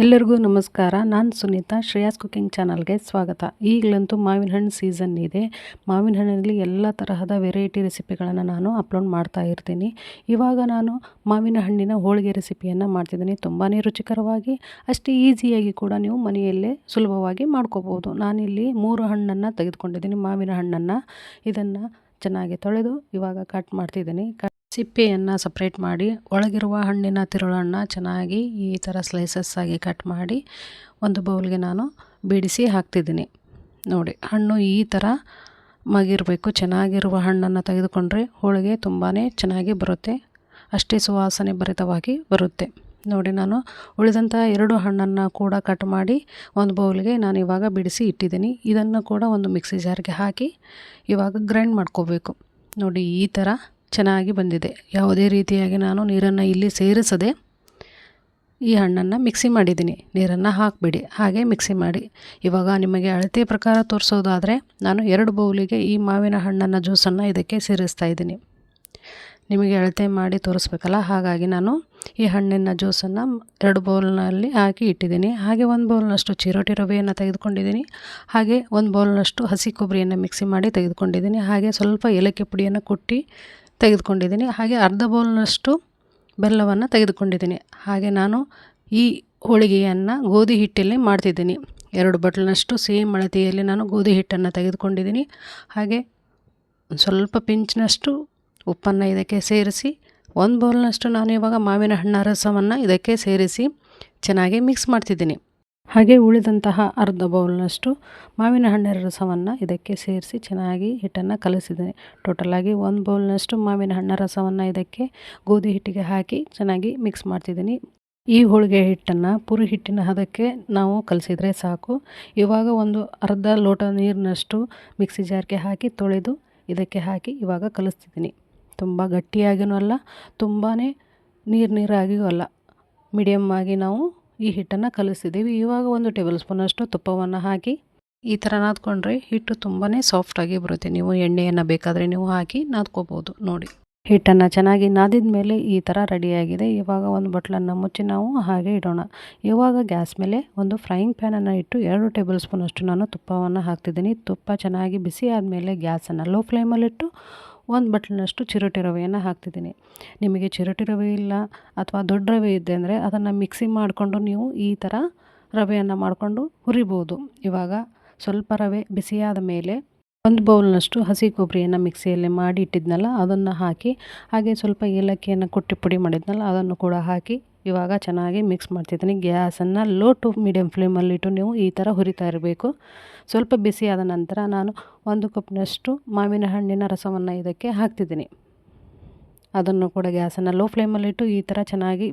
ಎಲ್ಲರಿಗೂ ನಮಸ್ಕಾರ. ನಾನು ಸುನೀತಾ. ಶ್ರೇಯಾಸ್ ಕುಕಿಂಗ್ ಚಾನಲ್ಗೆ ಸ್ವಾಗತ. ಈಗಲಂತೂ ಮಾವಿನ ಹಣ್ಣು ಸೀಸನ್ ಇದೆ. ಮಾವಿನ ಹಣ್ಣಲ್ಲಿ ಎಲ್ಲ ತರಹದ ವೆರೈಟಿ ರೆಸಿಪಿಗಳನ್ನು ನಾನು ಅಪ್ಲೋಡ್ ಮಾಡ್ತಾ ಇರ್ತೀನಿ. ಇವಾಗ ನಾನು ಮಾವಿನ ಹಣ್ಣಿನ ಹೋಳಿಗೆ ರೆಸಿಪಿಯನ್ನು ಮಾಡ್ತಿದ್ದೀನಿ. ತುಂಬಾ ರುಚಿಕರವಾಗಿ ಅಷ್ಟೇ ಈಸಿಯಾಗಿ ಕೂಡ ನೀವು ಮನೆಯಲ್ಲೇ ಸುಲಭವಾಗಿ ಮಾಡ್ಕೋಬೋದು. ನಾನಿಲ್ಲಿ 3 ಹಣ್ಣನ್ನು ತೆಗೆದುಕೊಂಡಿದ್ದೀನಿ. ಮಾವಿನ ಹಣ್ಣನ್ನು ಇದನ್ನು ಚೆನ್ನಾಗಿ ತೊಳೆದು ಇವಾಗ ಕಟ್ ಮಾಡ್ತಿದ್ದೀನಿ. ಸಿಪ್ಪೆಯನ್ನು ಸಪ್ರೇಟ್ ಮಾಡಿ ಒಳಗಿರುವ ಹಣ್ಣಿನ ತಿರುಳನ್ನು ಚೆನ್ನಾಗಿ ಈ ಥರ ಸ್ಲೈಸಸ್ ಆಗಿ ಕಟ್ ಮಾಡಿ ಒಂದು ಬೌಲ್ಗೆ ನಾನು ಬಿಡಿಸಿ ಹಾಕ್ತಿದ್ದೀನಿ. ನೋಡಿ, ಹಣ್ಣು ಈ ಥರ ಮಗಿರಬೇಕು. ಚೆನ್ನಾಗಿರುವ ಹಣ್ಣನ್ನು ತೆಗೆದುಕೊಂಡ್ರೆ ಹೋಳಿಗೆ ತುಂಬಾ ಚೆನ್ನಾಗಿ ಬರುತ್ತೆ, ಅಷ್ಟೇ ಸುವಾಸನೆ ಭರಿತವಾಗಿ ಬರುತ್ತೆ. ನೋಡಿ, ನಾನು ಉಳಿದಂಥ 2 ಹಣ್ಣನ್ನು ಕೂಡ ಕಟ್ ಮಾಡಿ ಒಂದು ಬೌಲ್ಗೆ ನಾನು ಇವಾಗ ಬಿಡಿಸಿ ಇಟ್ಟಿದ್ದೀನಿ. ಇದನ್ನು ಕೂಡ ಒಂದು ಮಿಕ್ಸಿ ಜಾರ್ಗೆ ಹಾಕಿ ಇವಾಗ ಗ್ರೈಂಡ್ ಮಾಡ್ಕೋಬೇಕು. ನೋಡಿ, ಈ ಥರ ಚೆನ್ನಾಗಿ ಬಂದಿದೆ. ಯಾವುದೇ ರೀತಿಯಾಗಿ ನಾನು ನೀರನ್ನು ಇಲ್ಲಿ ಸೇರಿಸದೆ ಈ ಹಣ್ಣನ್ನು ಮಿಕ್ಸಿ ಮಾಡಿದ್ದೀನಿ. ನೀರನ್ನು ಹಾಕಬೇಡಿ, ಹಾಗೆ ಮಿಕ್ಸಿ ಮಾಡಿ. ಇವಾಗ ನಿಮಗೆ ಅಳತೆ ಪ್ರಕಾರ ತೋರಿಸೋದಾದರೆ ನಾನು 2 ಬೌಲಿಗೆ ಈ ಮಾವಿನ ಹಣ್ಣನ್ನು ಜ್ಯೂಸನ್ನು ಇದಕ್ಕೆ ಸೇರಿಸ್ತಾ ಇದ್ದೀನಿ. ನಿಮಗೆ ಅಳತೆ ಮಾಡಿ ತೋರಿಸ್ಬೇಕಲ್ಲ, ಹಾಗಾಗಿ ನಾನು ಈ ಹಣ್ಣಿನ ಜ್ಯೂಸನ್ನು 2 ಬೌಲ್ನಲ್ಲಿ ಹಾಕಿ ಇಟ್ಟಿದ್ದೀನಿ. ಹಾಗೆ 1 ಬೌಲ್ನಷ್ಟು ಚಿರೋಟಿ ರವೆಯನ್ನು ತೆಗೆದುಕೊಂಡಿದ್ದೀನಿ. ಹಾಗೆ 1 ಬೌಲ್ನಷ್ಟು ಹಸಿ ಕೊಬ್ಬರಿಯನ್ನು ಮಿಕ್ಸಿ ಮಾಡಿ ತೆಗೆದುಕೊಂಡಿದ್ದೀನಿ. ಹಾಗೆ ಸ್ವಲ್ಪ ಏಲಕ್ಕಿ ಪುಡಿಯನ್ನು ಕುಟ್ಟಿ ತೆಗೆದುಕೊಂಡಿದ್ದೀನಿ. ಹಾಗೆ ಅರ್ಧ ಬೌಲ್ನಷ್ಟು ಬೆಲ್ಲವನ್ನು ತೆಗೆದುಕೊಂಡಿದ್ದೀನಿ. ಹಾಗೆ ನಾನು ಈ ಹೋಳಿಗೆಯನ್ನು ಗೋಧಿ ಹಿಟ್ಟಲ್ಲಿ ಮಾಡ್ತಿದ್ದೀನಿ. 2 ಬಟ್ಲಿನಷ್ಟು ಸೇಮ್ ಅಳತೆಯಲ್ಲಿ ನಾನು ಗೋಧಿ ಹಿಟ್ಟನ್ನು ತೆಗೆದುಕೊಂಡಿದ್ದೀನಿ. ಹಾಗೆ ಸ್ವಲ್ಪ ಪಿಂಚ್ನಷ್ಟು ಉಪ್ಪನ್ನು ಇದಕ್ಕೆ ಸೇರಿಸಿ 1 ಬೌಲ್ನಷ್ಟು ನಾನು ಇವಾಗ ಮಾವಿನ ಹಣ್ಣಿನ ರಸವನ್ನು ಇದಕ್ಕೆ ಸೇರಿಸಿ ಚೆನ್ನಾಗಿ ಮಿಕ್ಸ್ ಮಾಡ್ತಿದ್ದೀನಿ. ಹಾಗೆ ಉಳಿದಂತಹ ಅರ್ಧ ಬೌಲ್ನಷ್ಟು ಮಾವಿನ ಹಣ್ಣಿನ ರಸವನ್ನು ಇದಕ್ಕೆ ಸೇರಿಸಿ ಚೆನ್ನಾಗಿ ಹಿಟ್ಟನ್ನು ಕಲಿಸಿದ್ದೀನಿ. ಟೋಟಲಾಗಿ 1 ಬೌಲ್ನಷ್ಟು ಮಾವಿನ ಹಣ್ಣಿನ ರಸವನ್ನು ಇದಕ್ಕೆ ಗೋಧಿ ಹಿಟ್ಟಿಗೆ ಹಾಕಿ ಚೆನ್ನಾಗಿ ಮಿಕ್ಸ್ ಮಾಡ್ತಿದ್ದೀನಿ. ಈ ಹೋಳಿಗೆ ಹಿಟ್ಟನ್ನು ಪುರಿ ಹಿಟ್ಟಿನ ಹದಕ್ಕೆ ನಾವು ಕಲಿಸಿದರೆ ಸಾಕು. ಇವಾಗ ಒಂದು ಅರ್ಧ ಲೋಟ ನೀರಿನಷ್ಟು ಮಿಕ್ಸಿ ಜಾರ್ಗೆ ಹಾಕಿ ತೊಳೆದು ಇದಕ್ಕೆ ಹಾಕಿ ಇವಾಗ ಕಲಿಸ್ತಿದ್ದೀನಿ. ತುಂಬ ಗಟ್ಟಿಯಾಗಿಯೂ ಅಲ್ಲ, ತುಂಬಾ ನೀರಾಗಿಯೂ ಅಲ್ಲ, ಮೀಡಿಯಮ್ ಆಗಿ ನಾವು ಈ ಹಿಟ್ಟನ್ನು ಕಲಿಸ್ತಿದ್ದೀವಿ. ಇವಾಗ 1 ಟೇಬಲ್ ಸ್ಪೂನಷ್ಟು ತುಪ್ಪವನ್ನು ಹಾಕಿ ಈ ಥರ ನಾದ್ಕೊಂಡ್ರೆ ಹಿಟ್ಟು ತುಂಬಾ ಸಾಫ್ಟಾಗಿ ಬರುತ್ತೆ. ನೀವು ಎಣ್ಣೆಯನ್ನು ಬೇಕಾದರೆ ನೀವು ಹಾಕಿ ನಾದ್ಕೋಬೋದು. ನೋಡಿ, ಹಿಟ್ಟನ್ನು ಚೆನ್ನಾಗಿ ನಾದಿದ ಮೇಲೆ ಈ ಥರ ರೆಡಿಯಾಗಿದೆ. ಇವಾಗ ಒಂದು ಬಟ್ಲನ್ನು ಮುಚ್ಚಿ ನಾವು ಹಾಗೆ ಇಡೋಣ. ಇವಾಗ ಗ್ಯಾಸ್ ಮೇಲೆ ಒಂದು ಫ್ರೈಯಿಂಗ್ ಪ್ಯಾನನ್ನು ಇಟ್ಟು 2 ಟೇಬಲ್ ಸ್ಪೂನಷ್ಟು ನಾನು ತುಪ್ಪವನ್ನು ಹಾಕ್ತಿದ್ದೀನಿ. ತುಪ್ಪ ಚೆನ್ನಾಗಿ ಬಿಸಿ ಆದಮೇಲೆ ಗ್ಯಾಸನ್ನು ಲೋ ಫ್ಲೇಮಲ್ಲಿಟ್ಟು 1 ಬಟ್ಲಿನಷ್ಟು ಚಿರೋಟಿ ರವೆಯನ್ನು ಹಾಕ್ತಿದ್ದೀನಿ. ನಿಮಗೆ ಚಿರೋಟಿ ರವೆ ಇಲ್ಲ ಅಥವಾ ದೊಡ್ಡ ರವೆ ಇದೆ ಅಂದರೆ ಅದನ್ನು ಮಿಕ್ಸಿ ಮಾಡಿಕೊಂಡು ನೀವು ಈ ಥರ ರವೆಯನ್ನು ಮಾಡಿಕೊಂಡು ಹುರಿಬೋದು. ಇವಾಗ ಸ್ವಲ್ಪ ರವೆ ಬಿಸಿಯಾದ ಮೇಲೆ 1 ಬೌಲ್ನಷ್ಟು ಹಸಿ ಕೊಬ್ಬರಿಯನ್ನು ಮಿಕ್ಸಿಯಲ್ಲಿ ಮಾಡಿ ಇಟ್ಟಿದ್ನಲ್ಲ ಅದನ್ನು ಹಾಕಿ, ಹಾಗೆ ಸ್ವಲ್ಪ ಏಲಕ್ಕಿಯನ್ನು ಕುಟ್ಟಿ ಪುಡಿ ಮಾಡಿದ್ನಲ್ಲ ಅದನ್ನು ಕೂಡ ಹಾಕಿ ಇವಾಗ ಚೆನ್ನಾಗಿ ಮಿಕ್ಸ್ ಮಾಡ್ತಿದ್ದೀನಿ. ಗ್ಯಾಸನ್ನು ಲೋ ಟು ಮೀಡಿಯಮ್ ಫ್ಲೇಮಲ್ಲಿಟ್ಟು ನೀವು ಈ ಥರ ಹುರಿತಾ ಇರಬೇಕು. ಸ್ವಲ್ಪ ಬಿಸಿಯಾದ ನಂತರ ನಾನು 1 ಕಪ್ನಷ್ಟು ಮಾವಿನ ಹಣ್ಣಿನ ರಸವನ್ನು ಇದಕ್ಕೆ ಹಾಕ್ತಿದ್ದೀನಿ. ಅದನ್ನು ಕೂಡ ಗ್ಯಾಸನ್ನು ಲೋ ಫ್ಲೇಮಲ್ಲಿಟ್ಟು ಈ ಥರ ಚೆನ್ನಾಗಿ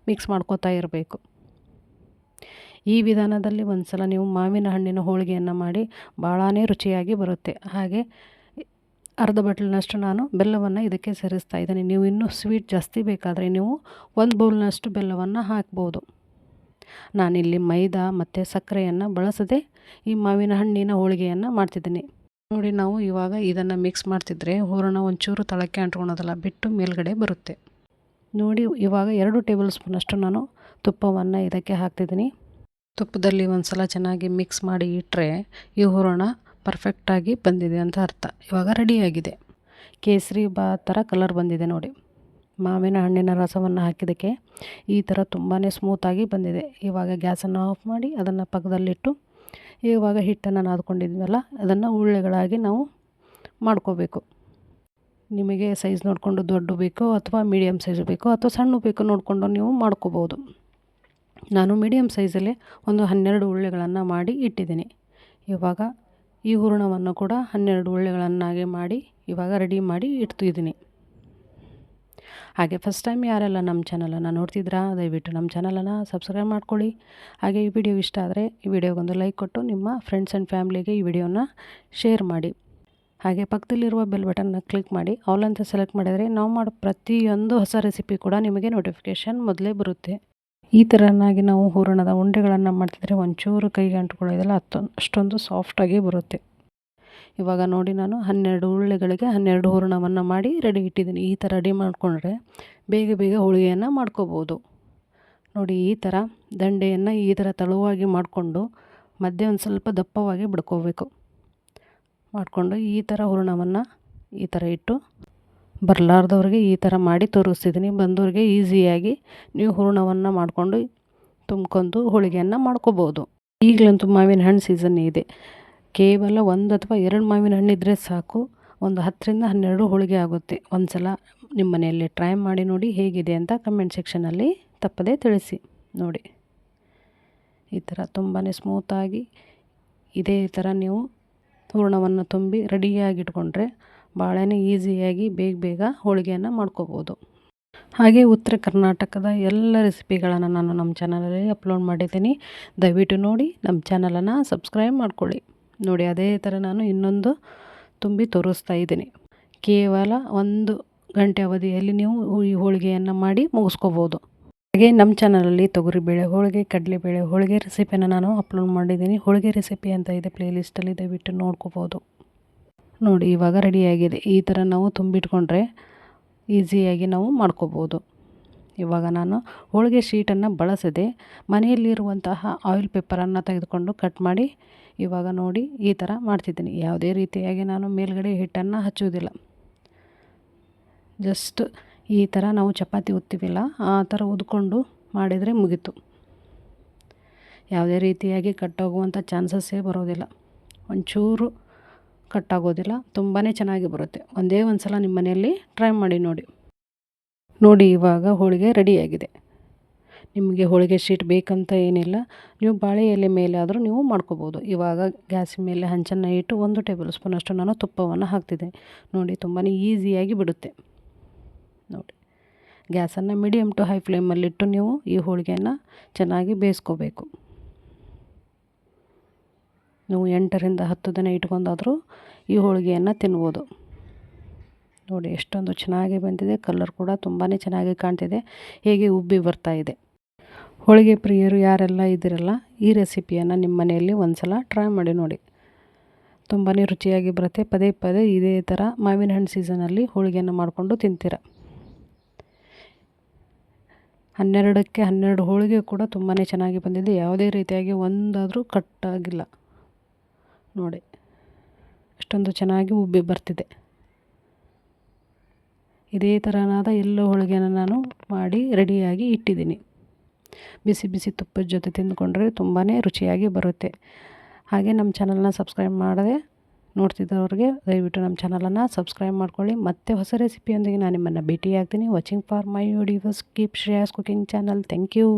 ಮಿಕ್ಸ್ ಮಾಡ್ಕೋತಾ ಇರಬೇಕು. ಈ ವಿಧಾನದಲ್ಲಿ ಒಂದು ಸಲ ನೀವು ಮಾವಿನ ಹಣ್ಣಿನ ಹೋಳಿಗೆಯನ್ನು ಮಾಡಿ ಭಾಳನೇ ರುಚಿಯಾಗಿ ಬರುತ್ತೆ. ಹಾಗೆ ಅರ್ಧ ಬಟ್ಲಿನಷ್ಟು ನಾನು ಬೆಲ್ಲವನ್ನು ಇದಕ್ಕೆ ಸೇರಿಸ್ತಾ ಇದ್ದೀನಿ. ನೀವು ಇನ್ನೂ ಸ್ವೀಟ್ ಜಾಸ್ತಿ ಬೇಕಾದರೆ ನೀವು 1 ಬೌಲ್ನಷ್ಟು ಬೆಲ್ಲವನ್ನು ಹಾಕ್ಬೋದು. ನಾನಿಲ್ಲಿ ಮೈದಾ ಮತ್ತು ಸಕ್ಕರೆಯನ್ನು ಬಳಸದೆ ಈ ಮಾವಿನ ಹಣ್ಣಿನ ಹೋಳಿಗೆಯನ್ನು ಮಾಡ್ತಿದ್ದೀನಿ. ನೋಡಿ, ನಾವು ಇವಾಗ ಇದನ್ನು ಮಿಕ್ಸ್ ಮಾಡ್ತಿದ್ರೆ ಹೂರಣ ಒಂಚೂರು ತಳಕ್ಕೆ ಅಂಟ್ಕೊಳೋದಲ್ಲ, ಬಿಟ್ಟು ಮೇಲ್ಗಡೆ ಬರುತ್ತೆ. ನೋಡಿ, ಇವಾಗ 2 ಟೇಬಲ್ ಸ್ಪೂನಷ್ಟು ನಾನು ತುಪ್ಪವನ್ನು ಇದಕ್ಕೆ ಹಾಕ್ತಿದ್ದೀನಿ. ತುಪ್ಪದಲ್ಲಿ ಒಂದು ಸಲ ಚೆನ್ನಾಗಿ ಮಿಕ್ಸ್ ಮಾಡಿ ಇಟ್ಟರೆ ಈ ಹೂರಣ ಪರ್ಫೆಕ್ಟಾಗಿ ಬಂದಿದೆ ಅಂತ ಅರ್ಥ. ಇವಾಗ ರೆಡಿಯಾಗಿದೆ. ಕೇಸರಿ ಬಾತ್ ಥರ ಕಲರ್ ಬಂದಿದೆ ನೋಡಿ. ಮಾವಿನ ಹಣ್ಣಿನ ರಸವನ್ನು ಹಾಕಿದ್ದಕ್ಕೆ ಈ ಥರ ತುಂಬಾ ಸ್ಮೂತಾಗಿ ಬಂದಿದೆ. ಇವಾಗ ಗ್ಯಾಸನ್ನು ಆಫ್ ಮಾಡಿ ಅದನ್ನು ಪಕ್ಕದಲ್ಲಿಟ್ಟು ಇವಾಗ ಹಿಟ್ಟನ್ನು ನಾದ್ಕೊಂಡಿದ್ವಲ್ಲ ಅದನ್ನು ಉಳ್ಳೆಗಳಾಗಿ ನಾವು ಮಾಡ್ಕೋಬೇಕು. ನಿಮಗೆ ಸೈಜ್ ನೋಡಿಕೊಂಡು ದೊಡ್ಡ ಬೇಕೋ ಅಥವಾ ಮೀಡಿಯಮ್ ಸೈಜ್ ಬೇಕೋ ಅಥವಾ ಸಣ್ಣ ಬೇಕೋ ನೋಡಿಕೊಂಡು ನೀವು ಮಾಡ್ಕೋಬೋದು. ನಾನು ಮೀಡಿಯಮ್ ಸೈಜಲ್ಲೇ ಒಂದು 12 ಉಳ್ಳೆಗಳನ್ನು ಮಾಡಿ ಇಟ್ಟಿದ್ದೀನಿ. ಇವಾಗ ಈ ಹೂರಣವನ್ನು ಕೂಡ 12 ಉಳ್ಳೆಗಳನ್ನಾಗಿ ಮಾಡಿ ಇವಾಗ ರೆಡಿ ಮಾಡಿ ಇಡ್ತಿದ್ದೀನಿ. ಹಾಗೆ ಫಸ್ಟ್ ಟೈಮ್ ಯಾರೆಲ್ಲ ನಮ್ಮ ಚಾನಲನ್ನು ನೋಡ್ತಿದ್ರಾ ದಯವಿಟ್ಟು ನಮ್ಮ ಚಾನಲನ್ನು ಸಬ್ಸ್ಕ್ರೈಬ್ ಮಾಡ್ಕೊಳ್ಳಿ. ಹಾಗೆ ಈ ವಿಡಿಯೋ ಇಷ್ಟ ಆದರೆ ಈ ವಿಡಿಯೋಗೊಂದು ಲೈಕ್ ಕೊಟ್ಟು ನಿಮ್ಮ ಫ್ರೆಂಡ್ಸ್ ಆ್ಯಂಡ್ ಫ್ಯಾಮ್ಲಿಗೆ ಈ ವಿಡಿಯೋನ ಶೇರ್ ಮಾಡಿ. ಹಾಗೆ ಪಕ್ಕದಲ್ಲಿರುವ ಬೆಲ್ ಬಟನ್ನ ಕ್ಲಿಕ್ ಮಾಡಿ ಆಲ್ ಅಂತ ಸೆಲೆಕ್ಟ್ ಮಾಡಿದರೆ ನಾವು ಮಾಡೋ ಪ್ರತಿಯೊಂದು ಹೊಸ ರೆಸಿಪಿ ಕೂಡ ನಿಮಗೆ ನೋಟಿಫಿಕೇಷನ್ ಮೊದಲೇ ಬರುತ್ತೆ. ಈ ಥರನಾಗಿ ನಾವು ಹೂರಣದ ಉಂಡೆಗಳನ್ನು ಮಾಡ್ತಿದ್ರೆ ಒಂಚೂರು ಕೈಗೆ ಅಂಟ್ಕೊಳ್ಳೋದಿಲ್ಲ, ಅಷ್ಟೊಂದು ಸಾಫ್ಟಾಗಿ ಬರುತ್ತೆ. ಇವಾಗ ನೋಡಿ, ನಾನು 12 ಉಳ್ಳೆಗಳಿಗೆ 12 ಹೂರಣವನ್ನು ಮಾಡಿ ರೆಡಿ ಇಟ್ಟಿದ್ದೀನಿ. ಈ ಥರ ರೆಡಿ ಮಾಡಿಕೊಂಡ್ರೆ ಬೇಗ ಬೇಗ ಹೋಳಿಗೆಯನ್ನು ಮಾಡ್ಕೋಬೋದು. ನೋಡಿ ಈ ಥರ ದಂಡೆಯನ್ನು ಈ ಥರ ತೆಳುವಾಗಿ ಮಾಡಿಕೊಂಡು ಮಧ್ಯೆ ಒಂದು ಸ್ವಲ್ಪ ದಪ್ಪವಾಗಿ ಬಿಡ್ಕೋಬೇಕು. ಮಾಡಿಕೊಂಡು ಈ ಥರ ಹೂರಣವನ್ನು ಈ ಥರ ಇಟ್ಟು ಬರಲಾರ್ದವ್ರಿಗೆ ಈ ಥರ ಮಾಡಿ ತೋರಿಸ್ತಿದ್ದೀನಿ. ಬಂದವ್ರಿಗೆ ಈಸಿಯಾಗಿ ನೀವು ಹೂರಣವನ್ನು ಮಾಡಿಕೊಂಡು ತುಂಬ್ಕೊಂಡು ಹೋಳಿಗೆಯನ್ನು ಮಾಡ್ಕೋಬೋದು. ಈಗಲಂತೂ ಮಾವಿನ ಹಣ್ಣು ಸೀಸನ್ ಇದೆ. ಕೇವಲ 1 ಅಥವಾ 2 ಮಾವಿನ ಹಣ್ಣು ಇದ್ದರೆ ಸಾಕು, ಒಂದು 10ರಿಂದ 12 ಹೋಳಿಗೆ ಆಗುತ್ತೆ. ಒಂದು ಸಲ ನಿಮ್ಮ ಮನೆಯಲ್ಲಿ ಟ್ರೈ ಮಾಡಿ ನೋಡಿ, ಹೇಗಿದೆ ಅಂತ ಕಮೆಂಟ್ ಸೆಕ್ಷನಲ್ಲಿ ತಪ್ಪದೇ ತಿಳಿಸಿ. ನೋಡಿ ಈ ಥರ ತುಂಬಾ ಸ್ಮೂತಾಗಿ ಇದೇ ಥರ ನೀವು ಹೂರಣವನ್ನು ತುಂಬಿ ರೆಡಿಯಾಗಿಟ್ಕೊಂಡ್ರೆ ಭಾಳನೇ ಈಸಿಯಾಗಿ ಬೇಗ ಹೋಳಿಗೆಯನ್ನು ಮಾಡ್ಕೋಬೋದು. ಹಾಗೆ ಉತ್ತರ ಕರ್ನಾಟಕದ ಎಲ್ಲ ರೆಸಿಪಿಗಳನ್ನು ನಾನು ನಮ್ಮ ಚಾನಲಲ್ಲಿ ಅಪ್ಲೋಡ್ ಮಾಡಿದ್ದೀನಿ. ದಯವಿಟ್ಟು ನೋಡಿ ನಮ್ಮ ಚಾನಲನ್ನು ಸಬ್ಸ್ಕ್ರೈಬ್ ಮಾಡ್ಕೊಳ್ಳಿ. ನೋಡಿ ಅದೇ ಥರ ನಾನು ಇನ್ನೊಂದು ತುಂಬಿ ತೋರಿಸ್ತಾ ಇದ್ದೀನಿ. ಕೇವಲ 1 ಗಂಟೆ ಅವಧಿಯಲ್ಲಿ ನೀವು ಈ ಹೋಳಿಗೆಯನ್ನು ಮಾಡಿ ಮುಗಿಸ್ಕೋಬೋದು. ಹಾಗೆ ನಮ್ಮ ಚಾನಲಲ್ಲಿ ತೊಗರಿಬೇಳೆ ಹೋಳಿಗೆ, ಕಡಲೆಬೇಳೆ ಹೋಳಿಗೆ ರೆಸಿಪಿಯನ್ನು ನಾನು ಅಪ್ಲೋಡ್ ಮಾಡಿದ್ದೀನಿ. ಹೋಳಿಗೆ ರೆಸಿಪಿ ಅಂತ ಇದೆ ಪ್ಲೇಲಿಸ್ಟಲ್ಲಿ, ದಯವಿಟ್ಟು ನೋಡ್ಕೋಬೋದು. ನೋಡಿ ಇವಾಗ ರೆಡಿಯಾಗಿದೆ. ಈ ಥರ ನಾವು ತುಂಬಿಟ್ಕೊಂಡ್ರೆ ಈಸಿಯಾಗಿ ನಾವು ಮಾಡ್ಕೋಬೋದು. ಇವಾಗ ನಾನು ಹೋಳಿಗೆ ಶೀಟನ್ನು ಬಳಸದೆ ಮನೆಯಲ್ಲಿರುವಂತಹ ಆಯಿಲ್ ಪೇಪರನ್ನು ತೆಗೆದುಕೊಂಡು ಕಟ್ ಮಾಡಿ ಇವಾಗ ನೋಡಿ ಈ ಥರ ಮಾಡ್ತಿದ್ದೀನಿ. ಯಾವುದೇ ರೀತಿಯಾಗಿ ನಾನು ಮೇಲ್ಗಡೆ ಹಿಟ್ಟನ್ನು ಹಚ್ಚುವುದಿಲ್ಲ. ಜಸ್ಟ್ ಈ ಥರ ನಾವು ಚಪಾತಿ ಉತ್ತೀವಿಲ್ಲ ಆ ಥರ ಉದ್ಕೊಂಡು ಮಾಡಿದರೆ ಮುಗೀತು. ಯಾವುದೇ ರೀತಿಯಾಗಿ ಕಟ್ಟೋಗುವಂಥ ಚಾನ್ಸಸ್ಸೇ ಬರೋದಿಲ್ಲ. ಒಂಚೂರು ಕಟ್ಟಾಗೋದಿಲ್ಲ. ತುಂಬಾ ಚೆನ್ನಾಗಿ ಬರುತ್ತೆ. ಒಂದೇ ಒಂದು ಸಲ ನಿಮ್ಮ ಮನೆಯಲ್ಲಿ ಟ್ರೈ ಮಾಡಿ ನೋಡಿ. ನೋಡಿ ಇವಾಗ ಹೋಳಿಗೆ ರೆಡಿಯಾಗಿದೆ. ನಿಮಗೆ ಹೋಳಿಗೆ ಶೀಟ್ ಬೇಕಂತ ಏನಿಲ್ಲ, ನೀವು ಬಾಳೆ ಎಲೆ ಮೇಲೆ ಆದರೂ ನೀವು ಮಾಡ್ಕೋಬೋದು. ಇವಾಗ ಗ್ಯಾಸ್ ಮೇಲೆ ಹಂಚನ್ನು ಇಟ್ಟು 1 ಟೇಬಲ್ ಸ್ಪೂನಷ್ಟು ನಾನು ತುಪ್ಪವನ್ನು ಹಾಕ್ತಿದ್ದೆ. ನೋಡಿ ತುಂಬಾ ಈಸಿಯಾಗಿ ಬಿಡುತ್ತೆ. ನೋಡಿ ಗ್ಯಾಸನ್ನು ಮೀಡಿಯಮ್ ಟು ಹೈ ಫ್ಲೇಮಲ್ಲಿಟ್ಟು ನೀವು ಈ ಹೋಳಿಗೆಯನ್ನು ಚೆನ್ನಾಗಿ ಬೇಯಿಸ್ಕೋಬೇಕು. ನೀವು 8ರಿಂದ 10 ದಿನ ಇಟ್ಕೊಂಡಾದರೂ ಈ ಹೋಳಿಗೆಯನ್ನು ತಿನ್ಬೋದು. ನೋಡಿ ಎಷ್ಟೊಂದು ಚೆನ್ನಾಗಿ ಬಂದಿದೆ. ಕಲರ್ ಕೂಡ ತುಂಬಾ ಚೆನ್ನಾಗಿ ಕಾಣ್ತಿದೆ. ಹೇಗೆ ಉಬ್ಬಿ ಬರ್ತಾ ಇದೆ. ಹೋಳಿಗೆ ಪ್ರಿಯರು ಯಾರೆಲ್ಲ ಇದ್ದೀರಲ್ಲ, ಈ ರೆಸಿಪಿಯನ್ನು ನಿಮ್ಮ ಮನೆಯಲ್ಲಿ ಒಂದು ಸಲ ಟ್ರೈ ಮಾಡಿ ನೋಡಿ. ತುಂಬಾ ರುಚಿಯಾಗಿ ಬರುತ್ತೆ. ಪದೇ ಇದೇ ಥರ ಮಾವಿನ ಹಣ್ಣು ಸೀಸನಲ್ಲಿ ಹೋಳಿಗೆಯನ್ನು ಮಾಡಿಕೊಂಡು ತಿಂತೀರ. 12ಕ್ಕೆ 12 ಹೋಳಿಗೆ ಕೂಡ ತುಂಬಾ ಚೆನ್ನಾಗಿ ಬಂದಿದೆ. ಯಾವುದೇ ರೀತಿಯಾಗಿ ಒಂದಾದರೂ ಕಟ್ಟಾಗಿಲ್ಲ. ನೋಡಿ ಅಷ್ಟೊಂದು ಚೆನ್ನಾಗಿ ಉಬ್ಬಿ ಬರ್ತಿದೆ. ಇದೇ ಥರನಾದ ಎಲ್ಲ ಹೋಳಿಗೆಯನ್ನು ನಾನು ಮಾಡಿ ರೆಡಿಯಾಗಿ ಇಟ್ಟಿದ್ದೀನಿ. ಬಿಸಿ ತುಪ್ಪದ ಜೊತೆ ತಿಂದುಕೊಂಡ್ರೆ ತುಂಬಾ ರುಚಿಯಾಗಿ ಬರುತ್ತೆ. ಹಾಗೆ ನಮ್ಮ ಚಾನಲ್ನ ಸಬ್ಸ್ಕ್ರೈಬ್ ಮಾಡದೆ ನೋಡ್ತಿದ್ದವ್ರಿಗೆ ದಯವಿಟ್ಟು ನಮ್ಮ ಚಾನಲನ್ನು ಸಬ್ಸ್ಕ್ರೈಬ್ ಮಾಡ್ಕೊಳ್ಳಿ. ಮತ್ತೆ ಹೊಸ ರೆಸಿಪಿಯೊಂದಿಗೆ ನಾನು ನಿಮ್ಮನ್ನು ಭೇಟಿಯಾಗ್ತೀನಿ. Watching for my videos. Keep Shreyas cooking channel. Thank you.